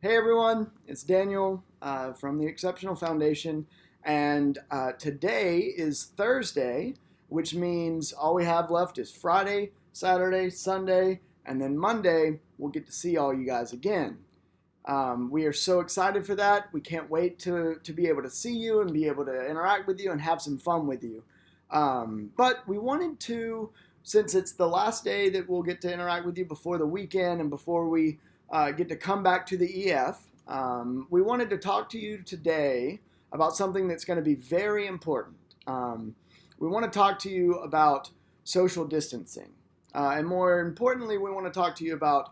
Hey everyone, it's Daniel from the Exceptional Foundation, and today is Thursday, which means all we have left is Friday, Saturday, Sunday, and then Monday we'll get to see all you guys again. We are so excited for that. We can't wait to be able to see you and be able to interact with you and have some fun with you. But we wanted to, since it's the last day that we'll get to interact with you before the weekend and before we get to come back to the EF, we wanted to talk to you today about something that's going to be very important. We want to talk to you about social distancing. And more importantly, we want to talk to you about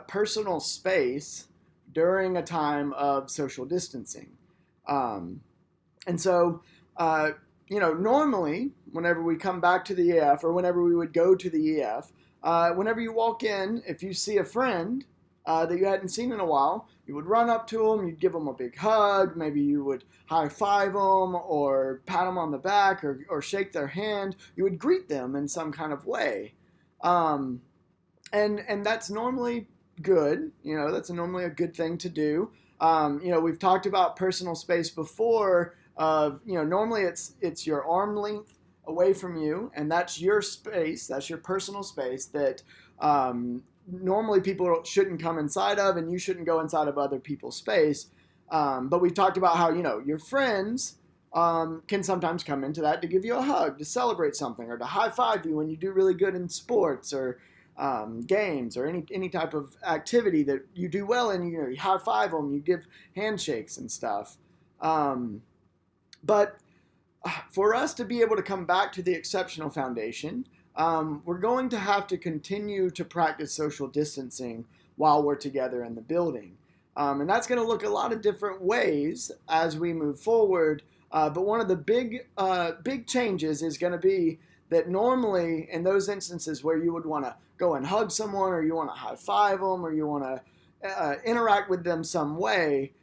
personal space during a time of social distancing. Um, and so, uh, normally, whenever we come back to the EF or whenever we would go to the EF, whenever you walk in, if you see a friend that you hadn't seen in a while, you would run up to them, you'd give them a big hug, maybe you would high five them or pat them on the back or shake their hand. You would greet them in some kind of way. Um, and that's normally good. That's normally a good thing to do. We've talked about personal space before. Normally it's your arm length away from you, and that's your space. That's your personal space that normally people shouldn't come inside of, and you shouldn't go inside of other people's space. But we've talked about how your friends can sometimes come into that to give you a hug, to celebrate something, or to high five you when you do really good in sports or games or any type of activity that you do well in. You high five them, you give handshakes and stuff. But for us to be able to come back to the Exceptional Foundation, we're going to have to continue to practice social distancing while we're together in the building. And that's going to look a lot of different ways as we move forward. But one of the big changes is going to be that normally in those instances where you would want to go and hug someone, or you want to high five them, or you want to interact with them some way,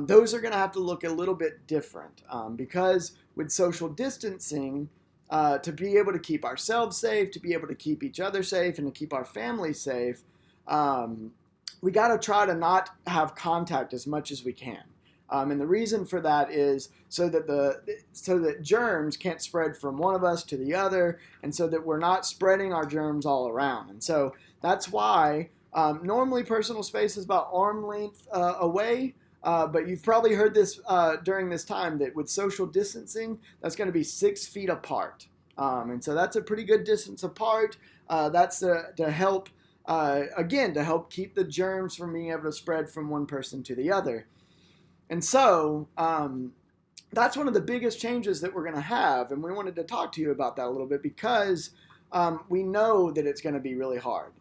those are going to have to look a little bit different because with social distancing, to be able to keep ourselves safe, to be able to keep each other safe, and to keep our family safe, we got to try to not have contact as much as we can. And the reason for that is so that germs can't spread from one of us to the other, and so that we're not spreading our germs all around. And so that's why normally personal space is about arm length away. But you've probably heard this during this time that with social distancing, that's going to be 6 feet apart. And so that's a pretty good distance apart. That's to help, again, to help keep the germs from being able to spread from one person to the other. And so that's one of the biggest changes that we're going to have. And we wanted to talk to you about that a little bit because we know that it's going to be really hard.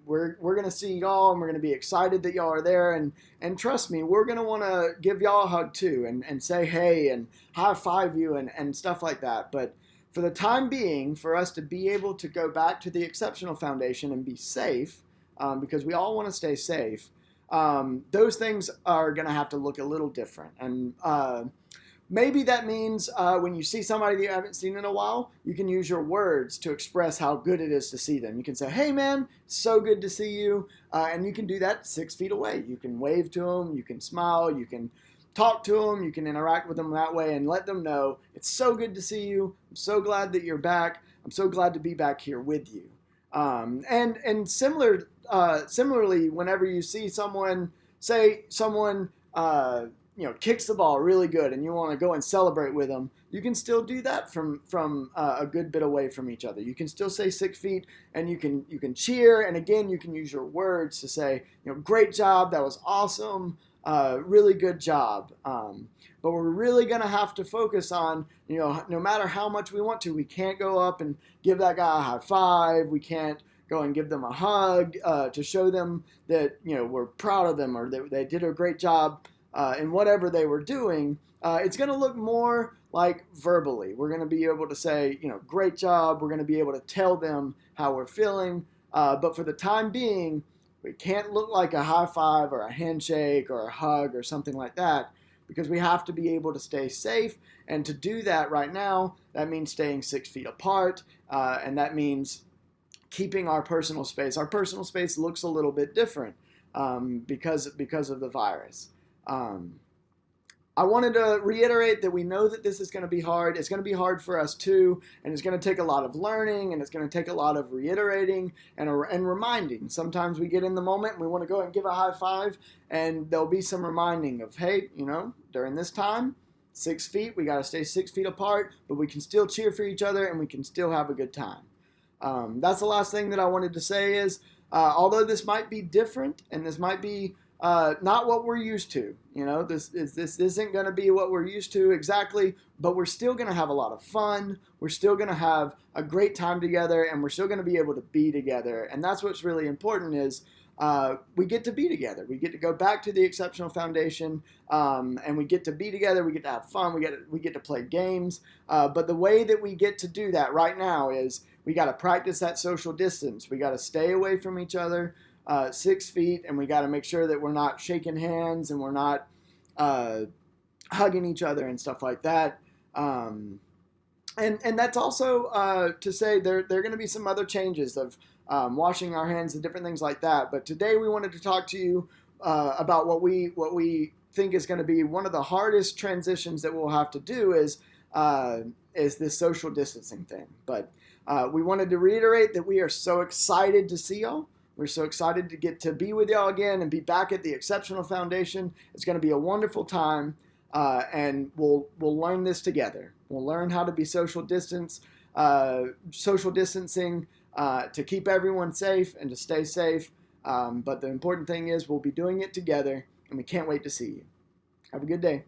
We're going to see y'all, and we're going to be excited that y'all are there. And trust me, we're going to want to give y'all a hug too and say hey and high five you and stuff like that. But for the time being, for us to be able to go back to the Exceptional Foundation and be safe, because we all want to stay safe, those things are going to have to look a little different. And maybe that means when you see somebody that you haven't seen in a while, you can use your words to express how good it is to see them. You can say, hey man, so good to see you. And you can do that 6 feet away. You can wave to them, you can smile, you can talk to them, you can interact with them that way and let them know it's so good to see you. I'm so glad that you're back. I'm so glad to be back here with you. And similarly, whenever you see someone, say someone kicks the ball really good and you want to go and celebrate with them, you can still do that from a good bit away from each other. You can still say 6 feet, and you can cheer, and again you can use your words to say, great job, that was awesome, really good job. But we're really going to have to focus on, no matter how much we want to, we can't go up and give that guy a high five. We can't go and give them a hug to show them that we're proud of them, or that they did a great job in whatever they were doing. It's going to look more like verbally. We're going to be able to say, great job. We're going to be able to tell them how we're feeling. But for the time being, we can't look like a high five or a handshake or a hug or something like that, because we have to be able to stay safe. And to do that right now, that means staying 6 feet apart. And that means keeping our personal space. Our personal space looks a little bit different. because of the virus. I wanted to reiterate that we know that this is going to be hard. It's going to be hard for us too, and it's going to take a lot of learning, and it's going to take a lot of reiterating and reminding. Sometimes we get in the moment and we want to go and give a high five, and there'll be some reminding of, hey, during this time, 6 feet, we got to stay 6 feet apart, but we can still cheer for each other and we can still have a good time. That's the last thing that I wanted to say is, although this might be different and this might be not what we're used to. This isn't going to be what we're used to exactly, but we're still going to have a lot of fun. We're still going to have a great time together, and we're still going to be able to be together. And that's what's really important is we get to be together. We get to go back to the Exceptional Foundation, and we get to be together. We get to have fun. We get to play games. But the way that we get to do that right now is we got to practice that social distance. We got to stay away from each other. 6 feet, and we got to make sure that we're not shaking hands and we're not hugging each other and stuff like that. And that's also to say there are going to be some other changes of washing our hands and different things like that. But today we wanted to talk to you about what we think is going to be one of the hardest transitions that we'll have to do is this social distancing thing. But we wanted to reiterate that we are so excited to see y'all. We're so excited to get to be with y'all again and be back at the Exceptional Foundation. It's going to be a wonderful time, and we'll learn this together. We'll learn how to be social distancing to keep everyone safe and to stay safe. But the important thing is we'll be doing it together, and we can't wait to see you. Have a good day.